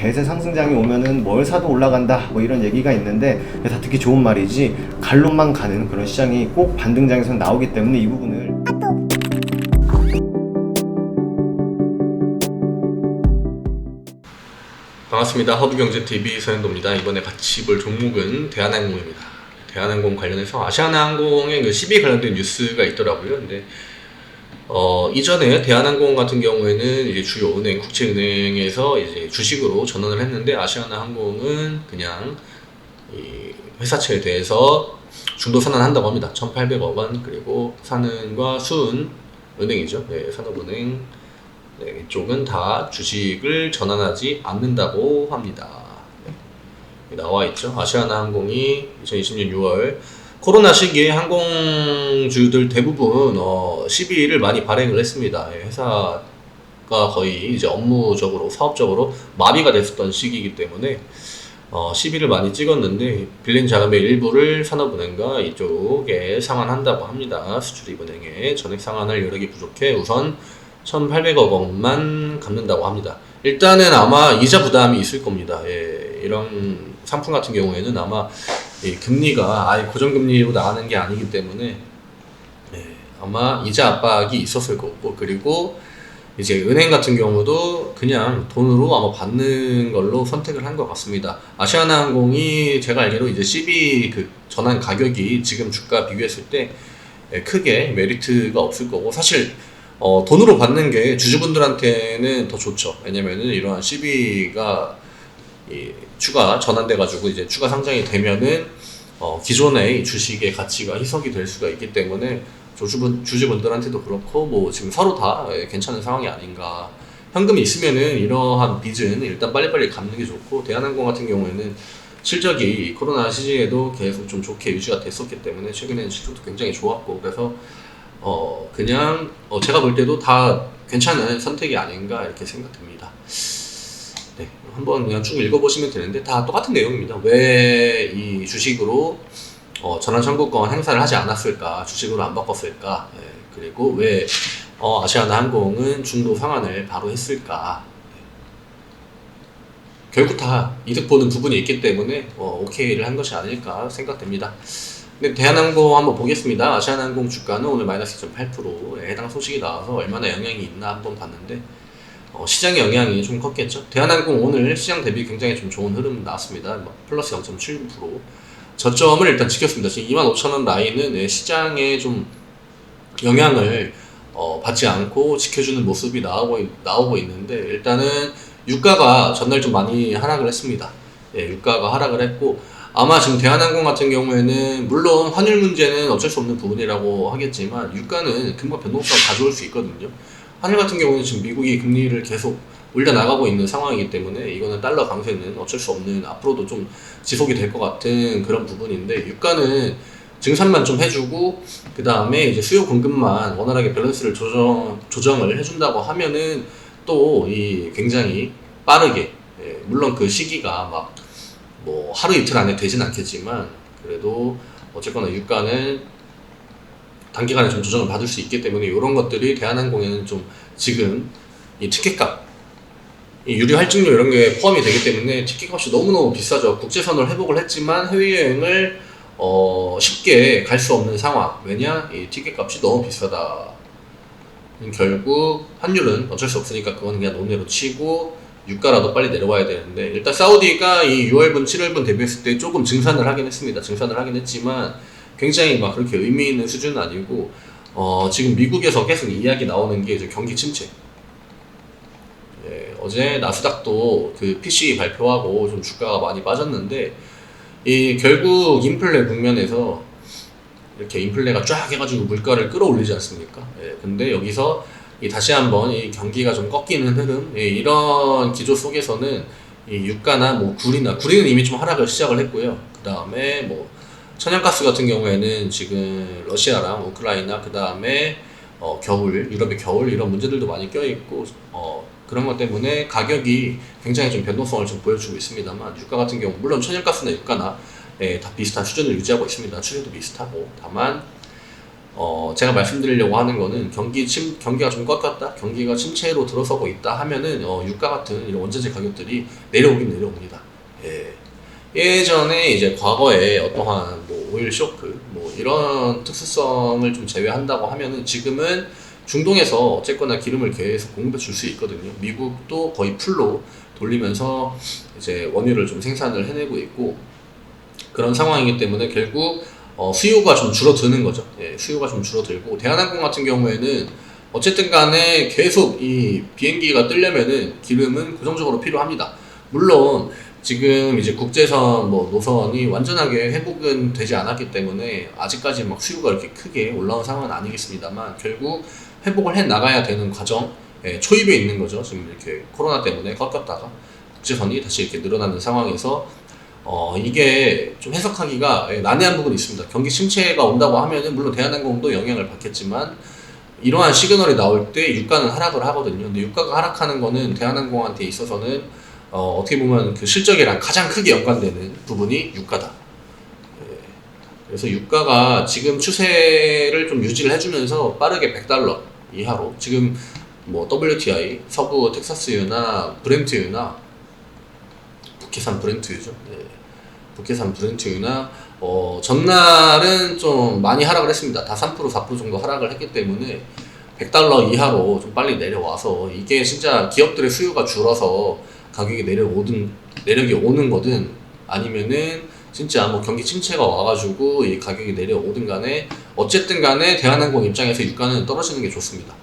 대세 상승장이 오면은 뭘 사도 올라간다 뭐 이런 얘기가 있는데 다 듣기 좋은 말이지 갈론만 가는 그런 시장이 꼭 반등장에서 나오기 때문에 이 부분을 반갑습니다. 허브경제TV 서현도입니다. 이번에 같이 볼 종목은 대한항공입니다. 대한항공 관련해서 아시아나항공의 그 CB 관련된 뉴스가 있더라고요. 근데 이전에 대한항공 같은 경우에는 이제 주요 은행, 국제은행에서 이제 주식으로 전환을 했는데 아시아나항공은 그냥 이 회사채에 대해서 중도 선언한다고 합니다. 1,800억 원, 그리고 산은과 수은 은행이죠. 네, 산업은행 네, 이쪽은 다 주식을 전환하지 않는다고 합니다. 네, 나와 있죠. 아시아나항공이 2020년 6월 코로나 시기에 항공주들 대부분 시비를 많이 발행을 했습니다. 예, 회사가 거의 이제 업무적으로 사업적으로 마비가 됐었던 시기이기 때문에 시비를 많이 찍었는데 빌린 자금의 일부를 산업은행과 이쪽에 상환한다고 합니다. 수출입은행에 전액 상환할 여력이 부족해 우선 1,800억 원만 갚는다고 합니다. 일단은 아마 이자 부담이 있을 겁니다. 예, 이런 상품 같은 경우에는 아마 이 금리가 아예 고정금리로 나가는 게 아니기 때문에 예, 아마 이자 압박이 있었을 거고, 그리고 이제 은행 같은 경우도 그냥 돈으로 아마 받는 걸로 선택을 한 것 같습니다. 아시아나항공이 제가 알기로 이제 CB 그 전환 가격이 지금 주가 비교했을 때 크게 메리트가 없을 거고, 사실 돈으로 받는 게 주주분들한테는 더 좋죠. 왜냐면은 이러한 CB가 추가 전환돼가지고 이제 추가 상장이 되면은 기존의 주식의 가치가 희석이 될 수가 있기 때문에 주주분들한테도 그렇고 뭐 지금 서로 다 괜찮은 상황이 아닌가. 현금이 있으면은 이러한 빚은 일단 빨리빨리 갚는 게 좋고, 대한항공 같은 경우에는 실적이 코로나 시기에도 계속 좀 좋게 유지가 됐었기 때문에 최근에는 실적도 굉장히 좋았고, 그래서 그냥 제가 볼 때도 다 괜찮은 선택이 아닌가 이렇게 생각됩니다. 네, 한번 그냥 쭉 읽어보시면 되는데 다 똑같은 내용입니다. 왜 이 주식으로 전환 청구권 행사를 하지 않았을까, 주식으로 안 바꿨을까, 네, 그리고 왜 아시아나항공은 중도 상환을 바로 했을까. 네. 결국 다 이득 보는 부분이 있기 때문에 오케이를 한 것이 아닐까 생각됩니다. 네, 대한항공 한번 보겠습니다. 아시아나항공 주가는 오늘 마이너스 2.8%에 해당 소식이 나와서 얼마나 영향이 있나 한번 봤는데 시장의 영향이 좀 컸겠죠. 대한항공 오늘 시장 대비 굉장히 좀 좋은 흐름 나왔습니다. 플러스 0.7%. 저점을 일단 지켰습니다. 지금 25,000원 라인은 시장에 좀 영향을 받지 않고 지켜주는 모습이 나오고 있는데, 일단은 유가가 전날 좀 많이 하락을 했습니다. 예, 유가가 하락을 했고, 아마 지금 대한항공 같은 경우에는 물론 환율 문제는 어쩔 수 없는 부분이라고 하겠지만 유가는 금방 변동성을 가져올 수 있거든요. 환율 같은 경우는 지금 미국이 금리를 계속 올려나가고 있는 상황이기 때문에 이거는 달러 강세는 어쩔 수 없는, 앞으로도 좀 지속이 될 것 같은 그런 부분인데, 유가는 증산만 좀 해주고 그 다음에 이제 수요 공급만 원활하게 밸런스를 조정을 해준다고 하면은 또 이 굉장히 빠르게, 예, 물론 그 시기가 막 뭐 하루 이틀 안에 되진 않겠지만 그래도 어쨌거나 유가는 단기간에 좀 조정을 받을 수 있기 때문에 이런 것들이 대한항공에는 좀 지금 이 티켓값, 이 유류 할증료 이런 게 포함이 되기 때문에 티켓값이 너무너무 비싸죠. 국제선을 회복을 했지만 해외여행을 쉽게 갈 수 없는 상황. 왜냐? 이 티켓값이 너무 비싸다. 결국 환율은 어쩔 수 없으니까 그건 그냥 논외로 치고 유가라도 빨리 내려와야 되는데, 일단 사우디가 이 6월분, 7월분 대비했을 때 조금 증산을 하긴 했습니다. 증산을 하긴 했지만 굉장히 막 그렇게 의미 있는 수준은 아니고, 지금 미국에서 계속 이야기 나오는 게 이제 경기 침체. 예, 어제 나스닥도 그 PC 발표하고 좀 주가가 많이 빠졌는데, 이 결국 인플레 국면에서 이렇게 인플레가 쫙 해가지고 물가를 끌어올리지 않습니까? 예, 근데 여기서 다시 한번 이 경기가 좀 꺾이는 흐름, 예, 이런 기조 속에서는 이 유가나 뭐 구리는 이미 좀 하락을 시작을 했고요. 그 다음에 뭐 천연가스 같은 경우에는 지금 러시아랑 우크라이나, 그 다음에 유럽의 겨울 이런 문제들도 많이 껴있고 그런 것 때문에 가격이 굉장히 좀 변동성을 좀 보여주고 있습니다만, 유가 같은 경우 물론 천연가스나 유가나 다 비슷한 수준을 유지하고 있습니다. 추세도 비슷하고, 다만 제가 말씀드리려고 하는 거는 경기가 좀 꺾였다, 경기가 침체로 들어서고 있다 하면은 유가 같은 이런 원자재 가격들이 내려오긴 내려옵니다. 예. 예전에 이제 과거에 어떠한 뭐 오일 쇼크 뭐 이런 특수성을 좀 제외한다고 하면은 지금은 중동에서 어쨌거나 기름을 계속 공급해 줄 수 있거든요. 미국도 거의 풀로 돌리면서 이제 원유를 좀 생산을 해내고 있고 그런 상황이기 때문에 결국 수요가 좀 줄어드는 거죠. 예, 수요가 좀 줄어들고 대한항공 같은 경우에는 어쨌든 간에 계속 이 비행기가 뜨려면은 기름은 고정적으로 필요합니다. 물론 지금 이제 국제선 뭐 노선이 완전하게 회복은 되지 않았기 때문에 아직까지 막 수요가 이렇게 크게 올라온 상황은 아니겠습니다만 결국 회복을 해 나가야 되는 과정 초입에 있는 거죠. 지금 이렇게 코로나 때문에 꺾였다가 국제선이 다시 이렇게 늘어나는 상황에서 이게 좀 해석하기가 난해한 부분이 있습니다. 경기 침체가 온다고 하면은 물론 대한항공도 영향을 받겠지만 이러한 시그널이 나올 때 유가는 하락을 하거든요. 근데 유가가 하락하는 거는 대한항공한테 있어서는 어떻게 보면 그 실적이랑 가장 크게 연관되는 부분이 유가다. 그래서 유가가 지금 추세를 좀 유지를 해주면서 빠르게 $100 이하로 지금 뭐 WTI, 서부 텍사스유나 브렌트유나 북해산 브렌트유죠. 네. 북해산 브렌트유나 전날은 좀 많이 하락을 했습니다. 다 3%, 4% 정도 하락을 했기 때문에 $100 이하로 좀 빨리 내려와서 이게 진짜 기업들의 수요가 줄어서 가격이 내력이 오는 거든 아니면은 진짜 뭐 경기 침체가 와가지고 이 가격이 내려오든 간에 어쨌든 간에 대한항공 입장에서 유가는 떨어지는 게 좋습니다.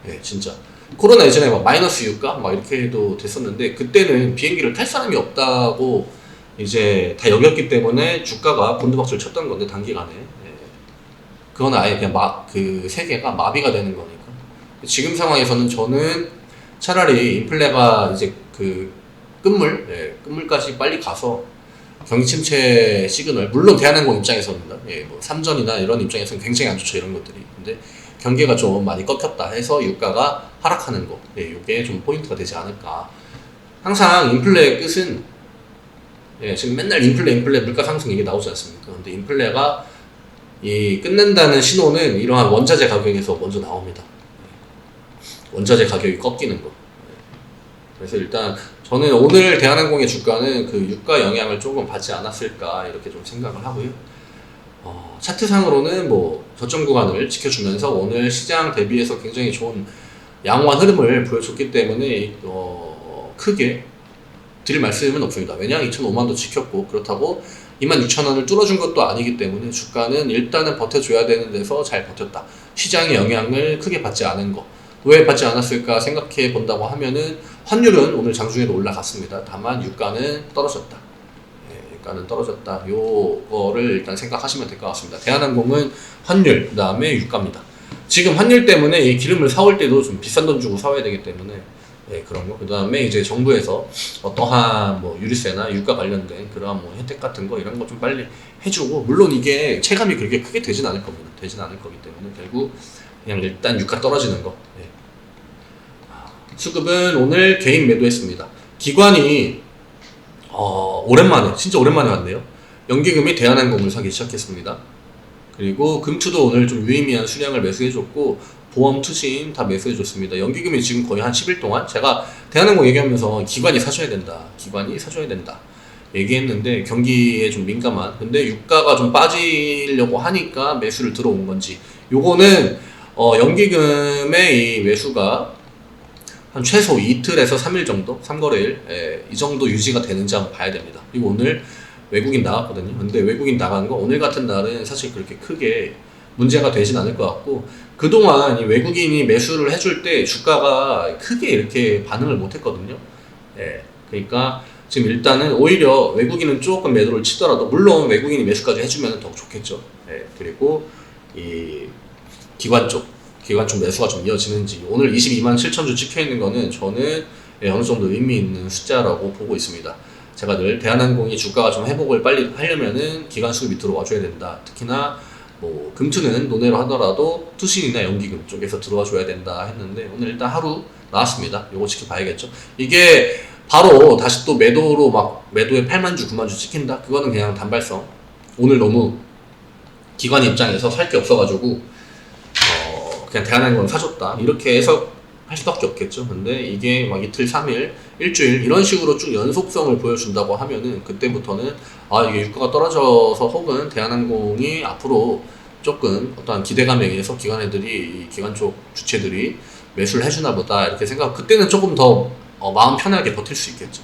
예, 진짜. 코로나 예전에 막 마이너스 유가 막 이렇게 해도 됐었는데 그때는 비행기를 탈 사람이 없다고 이제 다 여겼기 때문에 주가가 곤두박질 쳤던 건데 단기간에 그건 아예 그냥 그 세계가 마비가 되는 거니까 지금 상황에서는 저는 차라리 인플레가 이제 그 끝물까지 빨리 가서 경기 침체 시그널 물론 대한항공 입장에서는 뭐 삼전이나 이런 입장에서는 굉장히 안 좋죠 이런 것들이. 근데 경기가 좀 많이 꺾였다 해서 유가가 하락하는 거 이게 좀 포인트가 되지 않을까. 항상 인플레의 끝은 지금 맨날 인플레 물가 상승 얘기 나오지 않습니까? 근데 인플레가 끝낸다는 신호는 이러한 원자재 가격에서 먼저 나옵니다. 원자재 가격이 꺾이는 거. 그래서 일단 저는 오늘 대한항공의 주가는 그 유가 영향을 조금 받지 않았을까 이렇게 좀 생각을 하고요. 차트상으로는 뭐 저점 구간을 지켜주면서 오늘 시장 대비해서 굉장히 좋은 양호한 흐름을 보여줬기 때문에 크게 드릴 말씀은 없습니다. 왜냐하면 2,005만도 지켰고 그렇다고 26,000원을 뚫어준 것도 아니기 때문에 주가는 일단은 버텨줘야 되는 데서 잘 버텼다. 시장의 영향을 크게 받지 않은 거. 왜 받지 않았을까 생각해 본다고 하면은 환율은 오늘 장중에도 올라갔습니다. 다만 유가는 떨어졌다. 유가는 떨어졌다. 요거를 일단 생각하시면 될 것 같습니다. 대한항공은 환율, 그 다음에 유가입니다. 지금 환율 때문에 이 기름을 사올 때도 좀 비싼 돈 주고 사와야 되기 때문에 그런 거. 그 다음에 이제 정부에서 어떠한 뭐 유류세나 유가 관련된 그러한 뭐 혜택 같은 거 이런 거 좀 빨리 해주고 물론 이게 체감이 그렇게 크게 되진 않을 겁니다. 되진 않을 거기 때문에 결국 그냥 일단 유가 떨어지는 거. 수급은 오늘 개인 매도했습니다. 기관이 오랜만에 진짜 오랜만에 왔네요. 연기금이 대한항공을 사기 시작했습니다. 그리고 금투도 오늘 좀 유의미한 수량을 매수해줬고 보험, 투신 다 매수해줬습니다. 연기금이 지금 거의 한 10일 동안 제가 대한항공 얘기하면서 기관이 사줘야 된다 얘기했는데 경기에 좀 민감한 근데 유가가 좀 빠지려고 하니까 매수를 들어온 건지 요거는 연기금의 이 매수가 한 최소 이틀에서 3일 정도 3거래일 이 정도 유지가 되는지 한번 봐야 됩니다. 그리고 오늘 외국인 나갔거든요. 근데 외국인 나간 거 오늘 같은 날은 사실 그렇게 크게 문제가 되진 않을 것 같고 그동안 이 외국인이 매수를 해줄 때 주가가 크게 이렇게 반응을 못 했거든요. 그러니까 지금 일단은 오히려 외국인은 조금 매도를 치더라도 물론 외국인이 매수까지 해주면 더 좋겠죠. 그리고 이 기관 쪽 매수가 좀 이어지는지 오늘 22만 7천 주 찍혀있는 거는 저는 어느 정도 의미 있는 숫자라고 보고 있습니다. 제가 늘 대한항공이 주가가 좀 회복을 빨리 하려면은 기관 수급이 들어와줘야 된다. 특히나 뭐 금투는 논외로 하더라도 투신이나 연기금 쪽에서 들어와 줘야 된다 했는데 오늘 일단 하루 나왔습니다. 요거 지켜봐야겠죠. 이게 바로 다시 또 매도로 막 매도에 8만 주 9만 주 찍힌다. 그거는 그냥 단발성. 오늘 너무 기관 입장에서 살 게 없어가지고 그냥 대한항공 사줬다 이렇게 해석할 수밖에 없겠죠. 근데 이게 막 이틀, 3일, 일주일 이런 식으로 쭉 연속성을 보여준다고 하면은 그때부터는 이게 유가가 떨어져서 혹은 대한항공이 앞으로 조금 어떠한 기대감에 의해서 기관 쪽 주체들이 매수를 해주나 보다 이렇게 그때는 조금 더 마음 편하게 버틸 수 있겠죠.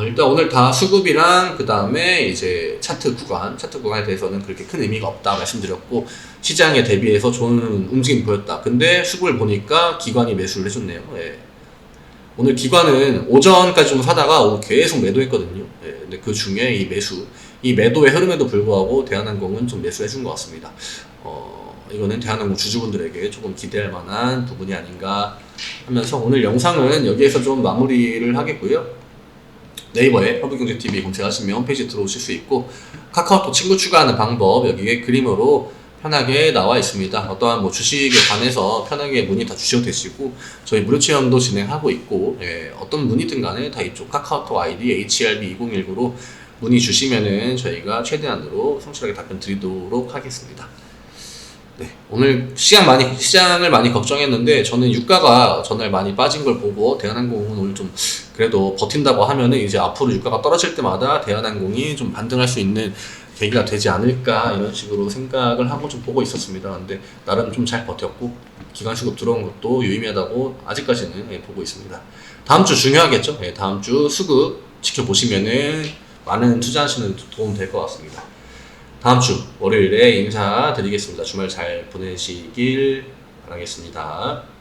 일단 오늘 다 수급이랑 그 다음에 이제 차트 구간에 대해서는 그렇게 큰 의미가 없다 말씀드렸고, 시장에 대비해서 좋은 움직임 보였다. 근데 수급을 보니까 기관이 매수를 해줬네요. 예. 오늘 기관은 오전까지 좀 사다가 오늘 계속 매도했거든요. 예. 근데 그 중에 이 매도의 흐름에도 불구하고 대한항공은 좀 매수해준 것 같습니다. 이거는 대한항공 주주분들에게 조금 기대할 만한 부분이 아닌가 하면서 오늘 영상은 여기에서 좀 마무리를 하겠고요. 네이버에 허브경제TV 검색하시면 홈페이지 들어오실 수 있고, 카카오톡 친구 추가하는 방법 여기에 그림으로 편하게 나와 있습니다. 어떠한 뭐 주식에 관해서 편하게 문의 다 주셔도 되시고, 저희 무료 체험도 진행하고 있고, 어떤 문의든 간에 다 이쪽 카카오톡 아이디 HRB2019로 문의 주시면은 저희가 최대한으로 성실하게 답변 드리도록 하겠습니다. 네, 오늘 시장을 많이 걱정했는데, 저는 유가가 전날 많이 빠진 걸 보고 대한항공은 오늘 좀 그래도 버틴다고 하면은 이제 앞으로 유가가 떨어질 때마다 대한항공이 좀 반등할 수 있는 계기가 되지 않을까 이런 식으로 생각을 하고 좀 보고 있었습니다. 근데 나름 좀 잘 버텼고 기관 수급 들어온 것도 유의미하다고 아직까지는 보고 있습니다. 다음 주 중요하겠죠? 다음 주 수급 지켜보시면은 많은 투자하시는 데 도움 될 것 같습니다. 다음 주 월요일에 인사드리겠습니다. 주말 잘 보내시길 바라겠습니다.